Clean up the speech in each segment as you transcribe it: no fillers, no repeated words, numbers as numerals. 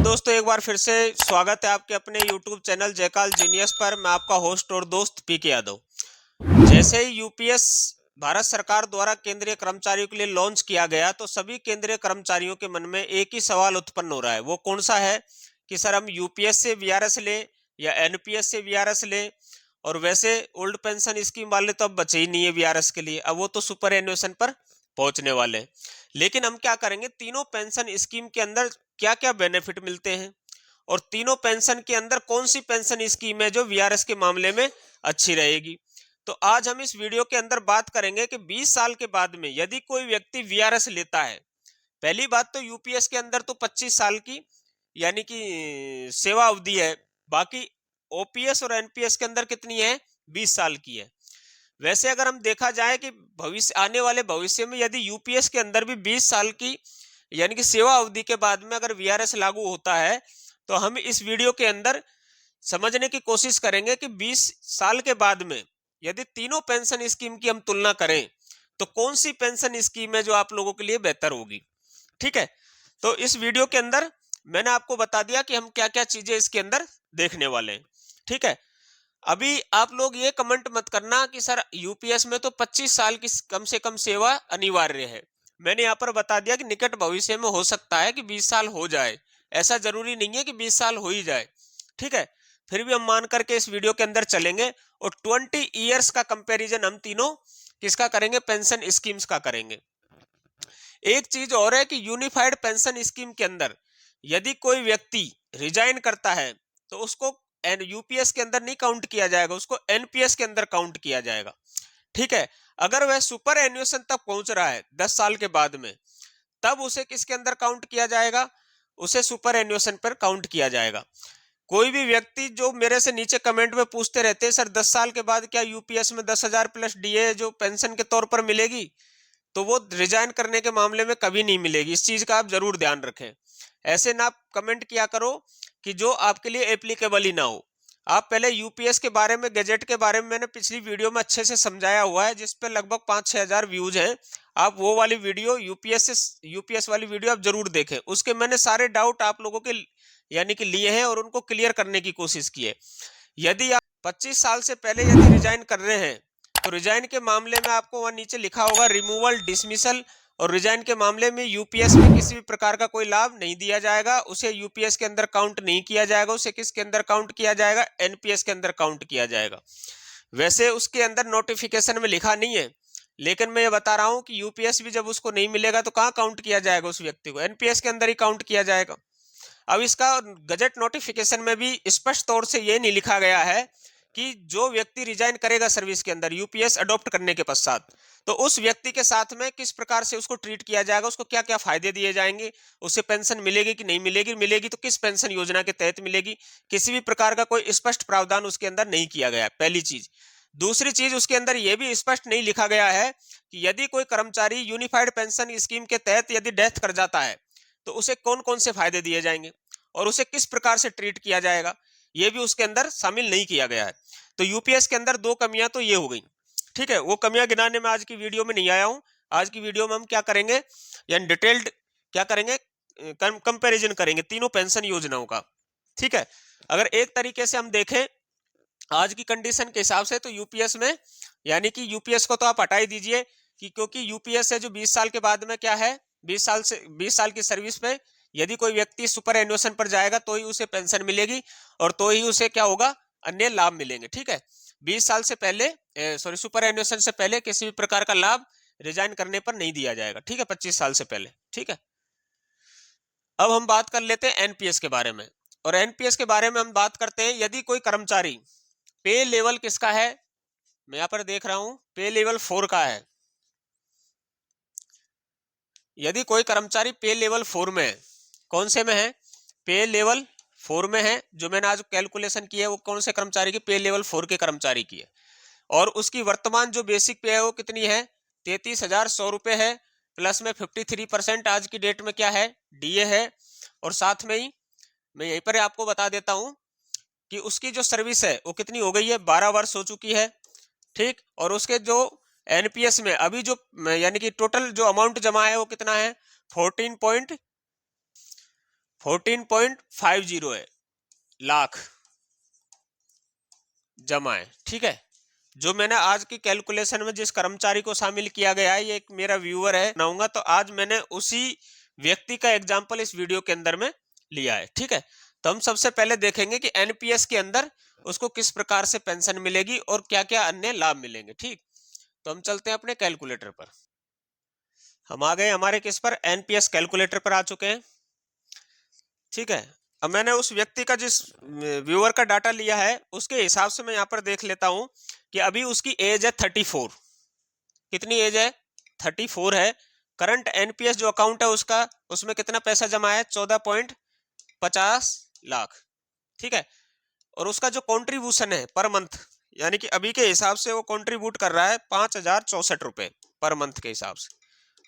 दोस्तों एक बार फिर से स्वागत है आपके अपने YouTube चैनल जयकाल जीनियस पर। मैं आपका होस्ट और दोस्त पीके यादव। जैसे ही यूपीएस भारत सरकार द्वारा केंद्रीय कर्मचारियों के लिए लॉन्च किया गया तो सभी केंद्रीय कर्मचारियों के मन में एक ही सवाल उत्पन्न हो रहा है। वो कौन सा है कि सर हम यूपीएस से वीआरएस लें या एनपीएस से वीआरएस लें। और वैसे ओल्ड पेंशन स्कीम वाले तो अब बचे ही नहीं है वीआरएस के लिए, अब वो तो सुपर एन्युएशन पर पहुंचने वाले हैं। लेकिन हम क्या करेंगे, तीनों पेंशन स्कीम के अंदर क्या क्या बेनिफिट मिलते हैं और तीनों पेंशन के अंदर कौन सी पेंशन स्कीम है जो वीआरएस के मामले में अच्छी रहेगी। तो आज हम इस वीडियो के अंदर बात करेंगे कि 20 साल के बाद में यदि कोई व्यक्ति वीआरएस लेता है, पहली बात तो यूपीएस के अंदर तो 25 साल की यानी कि सेवा अवधि है, बाकी ओपीएस और एनपीएस के अंदर कितनी है, 20 साल की है। वैसे अगर हम देखा जाए कि भविष्य आने वाले भविष्य में यदि यूपीएस के अंदर भी 20 साल की यानी कि सेवा अवधि के बाद में अगर वीआरएस लागू होता है तो हम इस वीडियो के अंदर समझने की कोशिश करेंगे कि 20 साल के बाद में यदि तीनों पेंशन स्कीम की हम तुलना करें तो कौन सी पेंशन स्कीम है जो आप लोगों के लिए बेहतर होगी। ठीक है, तो इस वीडियो के अंदर मैंने आपको बता दिया कि हम क्या क्या चीजें इसके अंदर देखने वाले हैं। ठीक है, अभी आप लोग ये कमेंट मत करना कि सर यूपीएस में तो 25 साल की कम से कम सेवा अनिवार्य है। मैंने यहाँ पर बता दिया कि निकट भविष्य में हो सकता है कि 20 साल हो जाए, ऐसा जरूरी नहीं है कि 20 साल हो ही जाए। ठीक है, फिर भी हम मान करके इस वीडियो के अंदर चलेंगे और 20 ईयर्स का कंपैरिजन हम तीनों किसका करेंगे, पेंशन स्कीम्स का करेंगे। एक चीज और है कि यूनिफाइड पेंशन स्कीम के अंदर यदि कोई व्यक्ति रिजाइन करता है तो उसको यूपीएस के अंदर नहीं काउंट किया जाएगा, उसको एनपीएस के अंदर काउंट किया जाएगा। ठीक है, अगर वह सुपर एन्युएशन तक पहुंच रहा है 10 साल के बाद में, तब उसे किसके अंदर काउंट किया जाएगा, उसे सुपर एन्युएशन पर काउंट किया जाएगा। कोई भी व्यक्ति जो मेरे से नीचे कमेंट में पूछते रहते हैं सर 10 साल के बाद क्या यूपीएस में 10,000 प्लस डीए जो पेंशन के तौर पर मिलेगी, तो वो रिजाइन करने के मामले में कभी नहीं मिलेगी। इस चीज का आप जरूर ध्यान रखें। ऐसे ना आप कमेंट किया करो कि जो आपके लिए एप्लीकेबल ही ना हो। आप पहले यूपीएस के बारे में, गैजेट के बारे में मैंने पिछली वीडियो में अच्छे से समझाया हुआ है जिस पे लगभग 5-6 हजार व्यूज हैं। आप वो वाली वीडियो यूपीएस वाली वीडियो आप जरूर देखें, उसके मैंने सारे डाउट आप लोगों के यानी कि लिए हैं और उनको क्लियर करने की कोशिश की है। यदि आप 25 साल से पहले यदि रिजाइन कर रहे हैं तो रिजाइन के मामले में आपको वहां नीचे लिखा होगा रिमूवल, डिसमिसल, और रिजाइन के मामले में यूपीएस में किसी भी प्रकार का कोई लाभ नहीं दिया जाएगा, उसे यूपीएस के अंदर काउंट नहीं किया जाएगा, उसे किसके अंदर काउंट किया जाएगा, एनपीएस के अंदर काउंट किया जाएगा। वैसे उसके अंदर नोटिफिकेशन में लिखा नहीं है, लेकिन मैं ये बता रहा हूं कि यूपीएस भी जब उसको नहीं मिलेगा तो कहां काउंट किया जाएगा, उस व्यक्ति को एनपीएस के अंदर ही काउंट किया जाएगा। अब इसका गजट नोटिफिकेशन में भी स्पष्ट तौर से ये नहीं लिखा गया है कि जो व्यक्ति रिजाइन करेगा सर्विस के अंदर यूपीएस अडॉप्ट करने के पश्चात, तो उस व्यक्ति के साथ में किस प्रकार से उसको ट्रीट किया जाएगा, उसको क्या क्या फायदे दिए जाएंगे, उसे पेंशन मिलेगी कि नहीं मिलेगी, मिलेगी तो किस पेंशन योजना के तहत मिलेगी, किसी भी प्रकार का कोई स्पष्ट प्रावधान उसके अंदर नहीं किया गया, पहली चीज। दूसरी चीज, उसके अंदर यह भी स्पष्ट नहीं लिखा गया है कि यदि कोई कर्मचारी यूनिफाइड पेंशन स्कीम के तहत यदि डेथ कर जाता है तो उसे कौन कौन से फायदे दिए जाएंगे और उसे किस प्रकार से ट्रीट किया जाएगा, यह भी उसके अंदर शामिल नहीं किया गया है। तो यूपीएस के अंदर दो कमियां तो ये हो गई। ठीक है, वो कमियां गिनाने में आज की वीडियो में नहीं आया हूं। आज की वीडियो में हम क्या करेंगे, यानी डिटेल्ड क्या करेंगे, कंपैरिजन करेंगे तीनों पेंशन योजनाओं का। ठीक है, अगर एक तरीके से हम देखें आज की कंडीशन के हिसाब से तो यूपीएस में यानी कि यूपीएस को तो आप हटा ही दीजिए कि क्योंकि यूपीएस है जो 20 साल के बाद में क्या है, 20 साल की सर्विस में यदि कोई व्यक्ति सुपर एन्युएशन पर जाएगा तो ही उसे पेंशन मिलेगी और तो ही उसे क्या होगा, अन्य लाभ मिलेंगे। ठीक है, 20 साल से पहले सुपर एन्युएशन से पहले किसी भी प्रकार का लाभ रिजाइन करने पर नहीं दिया जाएगा। ठीक है, 25 साल से पहले। ठीक है, अब हम बात कर लेते हैं एनपीएस के बारे में। और एनपीएस के बारे में हम बात करते हैं यदि कोई कर्मचारी पे लेवल किसका है, मैं यहां पर देख रहा हूं पे लेवल 4 का है। यदि कोई कर्मचारी पे लेवल 4 में है, कौन से में है, पे लेवल 4 में है, जो मैंने आज कैलकुलेशन की है वो कौन से कर्मचारी की, पे लेवल 4 के कर्मचारी की है। और उसकी वर्तमान जो बेसिक पे है वो कितनी है, 33,100 रुपए है, प्लस में 53% आज की डेट में क्या है, डीए है। और साथ में ही मैं यहीं पर आपको बता देता हूं कि उसकी जो सर्विस है वो कितनी हो गई है, 12 वर्ष हो चुकी है। ठीक, और उसके जो एनपीएस में अभी जो यानी कि टोटल जो अमाउंट जमा है वो कितना है, 14.50 है लाख जमा है। ठीक है, जो मैंने आज की कैलकुलेशन में जिस कर्मचारी को शामिल किया गया है, ये एक मेरा व्यूअर है बनाऊंगा, तो आज मैंने उसी व्यक्ति का एग्जांपल इस वीडियो के अंदर में लिया है। ठीक है, तो हम सबसे पहले देखेंगे कि एनपीएस के अंदर उसको किस प्रकार से पेंशन मिलेगी और क्या क्या अन्य लाभ मिलेंगे। ठीक, तो हम चलते हैं अपने कैलकुलेटर पर। हम आ गए हमारे किस पर, एनपीएस कैलकुलेटर पर आ चुके हैं। ठीक है, अब मैंने उस व्यक्ति का जिस व्यूअर का डाटा लिया है उसके हिसाब से मैं यहाँ पर देख लेता हूं कि अभी उसकी एज है 34। कितनी एज है? 34 है। करंट एनपीएस जो अकाउंट है उसका, उसमें कितना पैसा जमा है? 14.50 लाख। ठीक है, और उसका जो कॉन्ट्रीब्यूशन है पर मंथ, यानी कि अभी के हिसाब से वो कॉन्ट्रीब्यूट कर रहा है 5,064 रुपए पर मंथ के हिसाब से,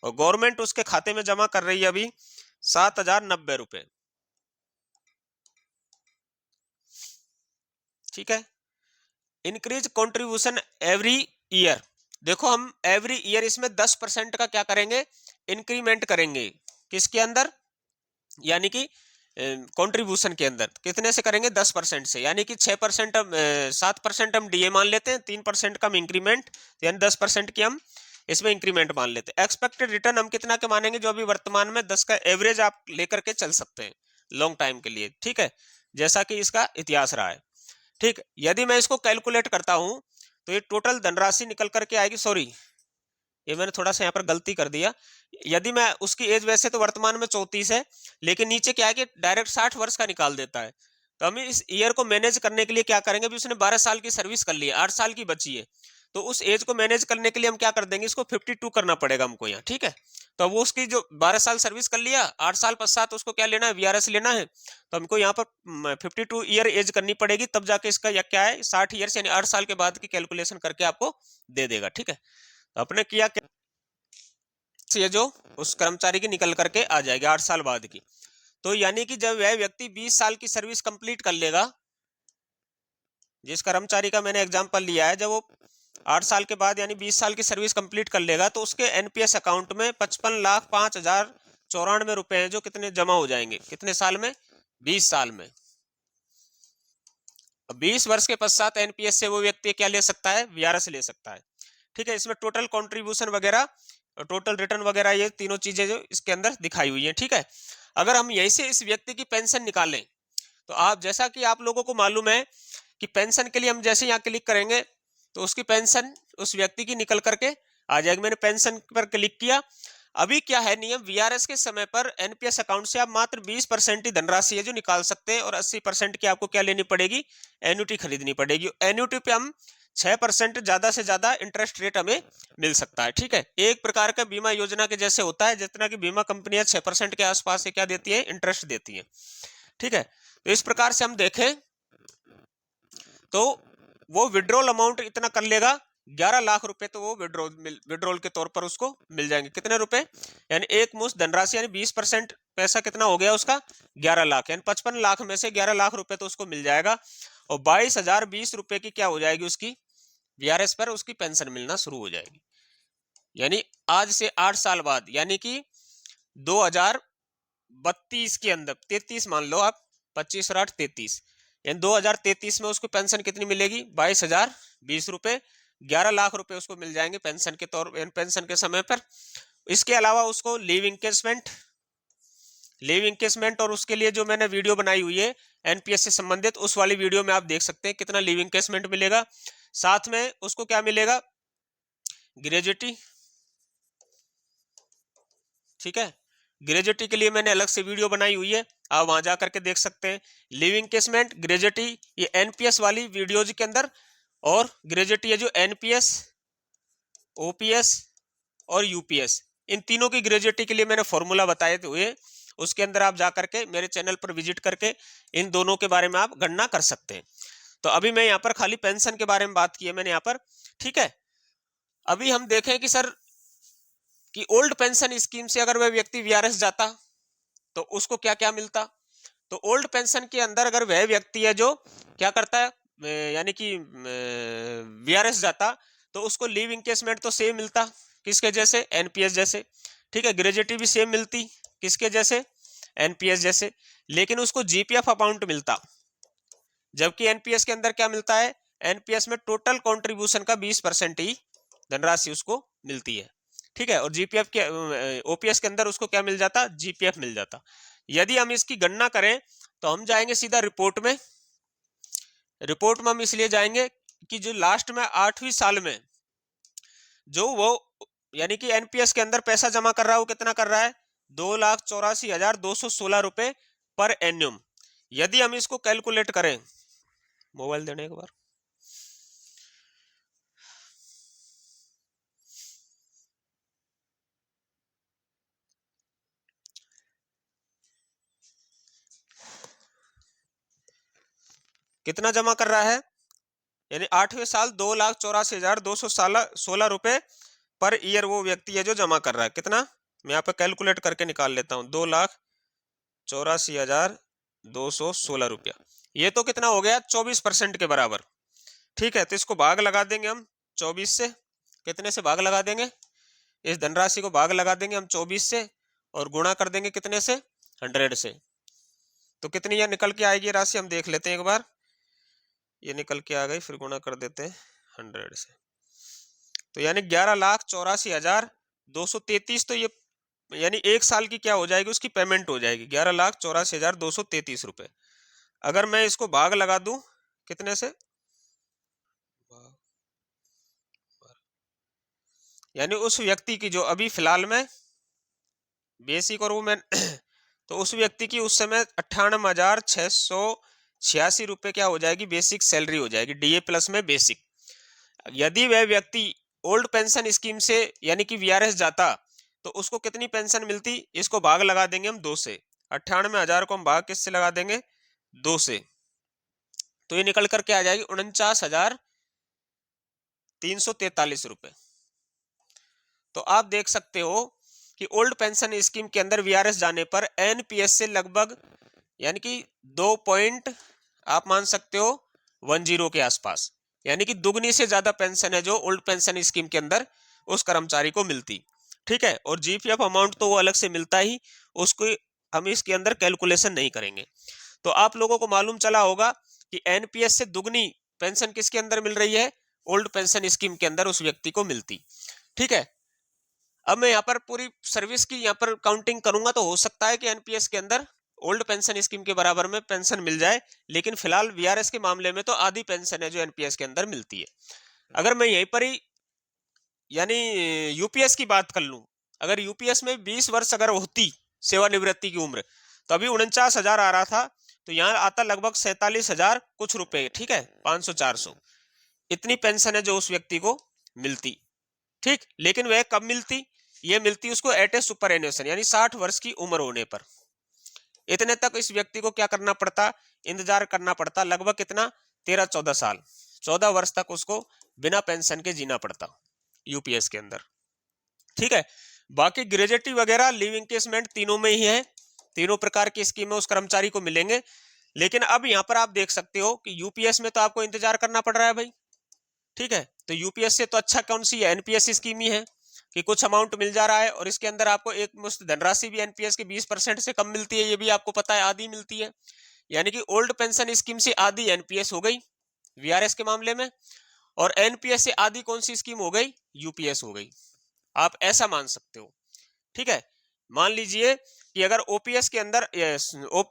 और गवर्नमेंट उसके खाते में जमा कर रही है अभी 7,090 रुपए। ठीक है, इंक्रीज कंट्रीब्यूशन एवरी ईयर। देखो हम एवरी ईयर इसमें 10% का क्या करेंगे? इंक्रीमेंट करेंगे। किसके अंदर? यानी कि कंट्रीब्यूशन के अंदर। कितने से करेंगे? 10% से, यानी कि 6% 7% हम डीए मान लेते हैं, 3% का हम इंक्रीमेंट, यानी 10% की हम इसमें इंक्रीमेंट मान लेते हैं। एक्सपेक्टेड रिटर्न हम कितना के मानेंगे? जो अभी वर्तमान में 10 का एवरेज आप लेकर के चल सकते हैं लॉन्ग टाइम के लिए। ठीक है, जैसा कि इसका इतिहास रहा है। ठीक, यदि मैं इसको कैलकुलेट करता हूं तो ये टोटल धनराशि निकल करके आएगी, सॉरी ये मैंने थोड़ा सा यहाँ पर गलती कर दिया। यदि मैं उसकी एज, वैसे तो वर्तमान में 34 है, लेकिन नीचे क्या है कि डायरेक्ट 60 वर्ष का निकाल देता है। तो हम इस ईयर को मैनेज करने के लिए क्या करेंगे? अभी उसने 12 साल की सर्विस कर ली है, 8 साल की बची है, तो उस एज को मैनेज करने के लिए हम क्या कर देंगे? इसको 52 करना पड़ेगा हमको यहाँ। ठीक है, तो वो उसकी जो 12 साल सर्विस कर लिया, 8 साल पश्चात उसको क्या लेना है? वीआरएस लेना है, तो हमको यहाँ पर 52 ईयर एज करनी पड़ेगी, तब जाके इसका या क्या है 60 ईयर्स यानी 8 साल के बाद की कैलकुलेशन करके आपको दे देगा। ठीक है, तो अपने किया क्या, ये जो उस कर्मचारी की निकल करके आ जाएगी 8 साल बाद की। तो यानी कि जब वह व्यक्ति 20 साल की सर्विस कंप्लीट कर लेगा, जिस कर्मचारी का मैंने एग्जांपल लिया है, जब वो 8 साल के बाद यानी 20 साल की सर्विस कंप्लीट कर लेगा, तो उसके एनपीएस अकाउंट में 55,05,094 रुपए हैं, जो कितने जमा हो जाएंगे? कितने साल में? 20 साल में। 20 वर्ष के पश्चात एनपीएस से वो व्यक्ति क्या ले सकता है? वीआरएस ले सकता है। ठीक है, इसमें टोटल कंट्रीब्यूशन वगैरह, टोटल रिटर्न वगैरह, ये तीनों चीजें जो इसके अंदर दिखाई हुई हैं। ठीक है, अगर हम यहीं से इस व्यक्ति की पेंशन निकालें, तो आप, जैसा कि आप लोगों को मालूम है कि पेंशन के लिए हम जैसे यहाँ क्लिक करेंगे तो उसकी पेंशन उस व्यक्ति की निकल करके आ जाएगी। मैंने पेंशन पर क्लिक किया। अभी क्या है नियम? वीआरएस के समय पर एनपीएस अकाउंट से आप मात्र 20% ही धनराशि है जो निकाल सकते हैं, और 80% की आपको क्या लेनी पड़ेगी? एन्युटी खरीदनी पड़ेगी। एन्युटी पे हम 6% ज्यादा से ज्यादा इंटरेस्ट रेट हमें मिल सकता है। ठीक है, एक प्रकार का बीमा योजना के जैसे होता है, जितना की बीमा कंपनियां 6% के आसपास से क्या देती है? इंटरेस्ट देती है। ठीक है, तो इस प्रकार से हम देखें तो वो विड्रॉल अमाउंट इतना कर लेगा, 11 लाख रुपए तो वो विड्रॉल के तौर पर उसको मिल जाएंगे। कितने रुपए? यानी एक मुश्त धनराशि, यानी 20% पैसा कितना हो गया उसका? 11 लाख, यानी 55 लाख में से 11 लाख रुपए तो उसको मिल जाएगा, और 22,020 रुपए की क्या हो जाएगी? उसकी वीआरएस पर उसकी पेंशन मिलना शुरू हो जाएगी। यानी आज से 8 साल बाद, यानी कि 2032 के अंदर, 33 मान लो आप, 25 और 8 33, यानी 2033 में उसको पेंशन कितनी मिलेगी? 22,020 रुपए। 11 लाख रुपए उसको मिल जाएंगे पेंशन के तौर, पेंशन के समय पर। इसके अलावा उसको लीव इंकेसमेंट, और उसके लिए जो मैंने वीडियो बनाई हुई है एनपीएस से संबंधित, उस वाली वीडियो में आप देख सकते हैं कितना लीव इंकेसमेंट मिलेगा। साथ में उसको क्या मिलेगा? ग्रेजुटी। ठीक है, ग्रेजुटी के लिए मैंने अलग से वीडियो बनाई हुई है, आप वहां जाकर के देख सकते हैं। लिविंग केसमेंट, ग्रेजुटी, ये एनपीएस वाली वीडियोज के अंदर, और ग्रेजुटी है जो एनपीएस, ओपीएस और यूपीएस, इन तीनों की ग्रेजुटी के लिए मैंने फॉर्मूला बताए हुए, उसके अंदर आप जाकर के मेरे चैनल पर विजिट करके इन दोनों के बारे में आप गणना कर सकते हैं। तो अभी मैं यहाँ पर खाली पेंशन के बारे में बात की है मैंने यहाँ पर। ठीक है, अभी हम देखें कि सर कि ओल्ड पेंशन स्कीम से अगर वह व्यक्ति वीआरएस जाता तो उसको क्या क्या मिलता। तो ओल्ड पेंशन के अंदर अगर वह व्यक्ति है जो क्या करता है, यानी कि वीआरएस जाता, तो उसको लीव इंकेसमेंट तो सेम मिलता, किसके जैसे? एनपीएस जैसे। ठीक है, ग्रेजुटी भी सेम मिलती, किसके जैसे? एनपीएस जैसे, लेकिन उसको जीपीएफ अमाउंट मिलता, जबकि एनपीएस के अंदर क्या मिलता है, एनपीएस में टोटल कंट्रीब्यूशन का 20% ही धनराशि उसको मिलती है। ठीक है, और जीपीएफ के ओपीएस के अंदर उसको क्या मिल जाता, जीपीएफ मिल जाता। यदि हम इसकी गणना करें तो हम जाएंगे सीधा रिपोर्ट में। रिपोर्ट में हम इसलिए जाएंगे कि जो लास्ट में 8वीं साल में जो वो यानी कि एनपीएस के अंदर पैसा जमा कर रहा है, वो कितना कर रहा है, 2,84,216 रुपए पर एन्युम। यदि हम इसको कैलकुलेट करें, मोबाइल देने एक बार, कितना जमा कर रहा है, यानी 8वें साल 2,84,216 रुपए पर ईयर वो व्यक्ति है जो जमा कर रहा है। कितना, मैं यहाँ पे कैलकुलेट करके निकाल लेता हूँ, 2,84,216 रुपया। ये तो कितना हो गया, 24% के बराबर। ठीक है, तो इसको भाग लगा देंगे हम 24 से। कितने से भाग लगा देंगे, इस धनराशि को भाग लगा देंगे हम 24 से और गुणा कर देंगे कितने से, 100 से। तो कितनी यह निकल के आएगी राशि, हम देख लेते हैं एक बार। ये निकल के आ गई, फिर गुणा कर देते हैं 100 से, तो यानी 11,84,233। तो ये यानी एक साल की क्या हो जाएगी, उसकी पेमेंट हो जाएगी 11,84,233 रुपए। अगर मैं इसको भाग लगा दूं कितने से, यानी उस व्यक्ति की जो अभी फिलहाल में बेसिक और वुमेन तो उस व्यक्ति की उस समय 98,686 रुपए क्या हो जाएगी, बेसिक सैलरी हो जाएगी, डीए प्लस में बेसिक। यदि वह व्यक्ति ओल्ड पेंशन स्कीम से यानी कि वीआरएस जाता तो उसको कितनी पेंशन मिलती, इसको भाग लगा देंगे हम 2 से। 98,000 को हम भाग किससे लगा देंगे, 2 से, तो ये निकल कर क्या आ जाएगी, 49,343 रुपए। तो आप देख सकते हो कि ओल्ड पेंशन स्कीम के अंदर वीआरएस जाने पर एनपीएस से लगभग यानी कि 2 पॉइंट आप मान सकते हो 10 के आसपास, यानी कि दुगनी से ज्यादा पेंशन है जो ओल्ड पेंशन स्कीम के अंदर उस कर्मचारी को मिलती। ठीक है, और जीपीएफ अमाउंट तो वो अलग से मिलता ही, उसको हम इसके अंदर कैलकुलेशन नहीं करेंगे। तो आप लोगों को मालूम चला होगा कि एनपीएस से दुगनी पेंशन किसके अंदर मिल रही है, ओल्ड पेंशन स्कीम के अंदर उस व्यक्ति को मिलती। ठीक है, अब मैं यहाँ पर पूरी सर्विस की यहाँ पर काउंटिंग करूंगा तो हो सकता है कि एनपीएस के अंदर ओल्ड पेंशन स्कीम के बराबर में पेंशन मिल जाए, लेकिन फिलहाल वीआरएस के मामले में तो आधी पेंशन है जो एनपीएस के अंदर मिलती है। अगर मैं यहीं पर ही यानी यूपीएस की बात कर लूं, अगर यूपीएस में 20 वर्ष अगर होती सेवानिवृत्ति की उम्र, तो अभी 49,000 आ रहा था, तो यहाँ आता लगभग 47,000 कुछ रुपए। ठीक है, 500-400 इतनी पेंशन है जो उस व्यक्ति को मिलती। ठीक, लेकिन वह कब मिलती, ये मिलती उसको एट ए सुपर एन्युएशन, यानी 60 वर्ष की उम्र होने पर। इतने तक इस व्यक्ति को क्या करना पड़ता, इंतजार करना पड़ता, लगभग कितना, 13-14 साल, 14 वर्ष तक उसको बिना पेंशन के जीना पड़ता यूपीएस के अंदर। ठीक है, बाकी ग्रेजुएटी वगैरह लिव इंकेसमेंट तीनों में ही है, तीनों प्रकार की स्कीमें उस कर्मचारी को मिलेंगे। लेकिन अब यहाँ पर आप देख सकते हो कि यूपीएस में तो आपको इंतजार करना पड़ रहा है भाई। ठीक है, तो यूपीएस से तो अच्छा कौन सी है, एनपीएस स्कीम ही है कि कुछ अमाउंट मिल जा रहा है, और इसके अंदर आपको एक मुश्त धनराशि भी एनपीएस के 20% से कम मिलती है, ये भी आपको पता है, आधी मिलती है। यानी कि ओल्ड पेंशन स्कीम से आधी एनपीएस हो गई वीआरएस के मामले में, और एनपीएस से आधी कौन सी स्कीम हो गई, यूपीएस हो गई। आप ऐसा मान सकते हो। ठीक है, मान लीजिए कि अगर ओपीएस के अंदर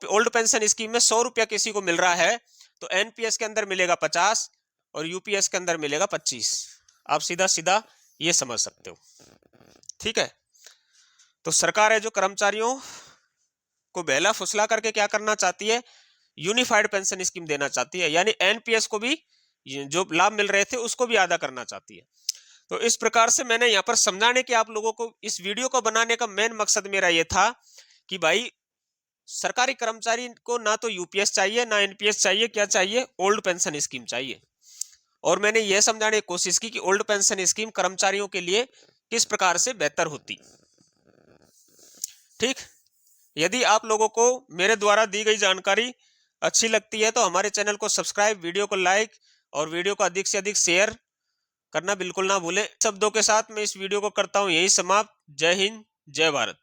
ओल्ड पेंशन स्कीम में 100 रुपया किसी को मिल रहा है, तो एनपीएस के अंदर मिलेगा 50 और यूपीएस के अंदर मिलेगा 25। आप सीधा सीधा ये समझ सकते हो। ठीक है, तो सरकार है जो कर्मचारियों को बहला फुसला करके क्या करना चाहती है, यूनिफाइड पेंशन स्कीम देना चाहती है, यानी एनपीएस को भी जो लाभ मिल रहे थे उसको भी अदा करना चाहती है। तो इस प्रकार से मैंने यहाँ पर समझाने के आप लोगों को, इस वीडियो को बनाने का मेन मकसद मेरा ये था कि भाई सरकारी कर्मचारी को ना तो यूपीएस चाहिए ना एनपीएस चाहिए, क्या चाहिए, ओल्ड पेंशन स्कीम चाहिए। और मैंने यह समझाने की कोशिश की कि ओल्ड पेंशन स्कीम कर्मचारियों के लिए किस प्रकार से बेहतर होती। ठीक, यदि आप लोगों को मेरे द्वारा दी गई जानकारी अच्छी लगती है तो हमारे चैनल को सब्सक्राइब, वीडियो को लाइक और वीडियो को अधिक से अधिक शेयर करना बिल्कुल ना भूलें। शब्दों के साथ मैं इस वीडियो को करता हूं यही समाप्त। जय हिंद, जय भारत।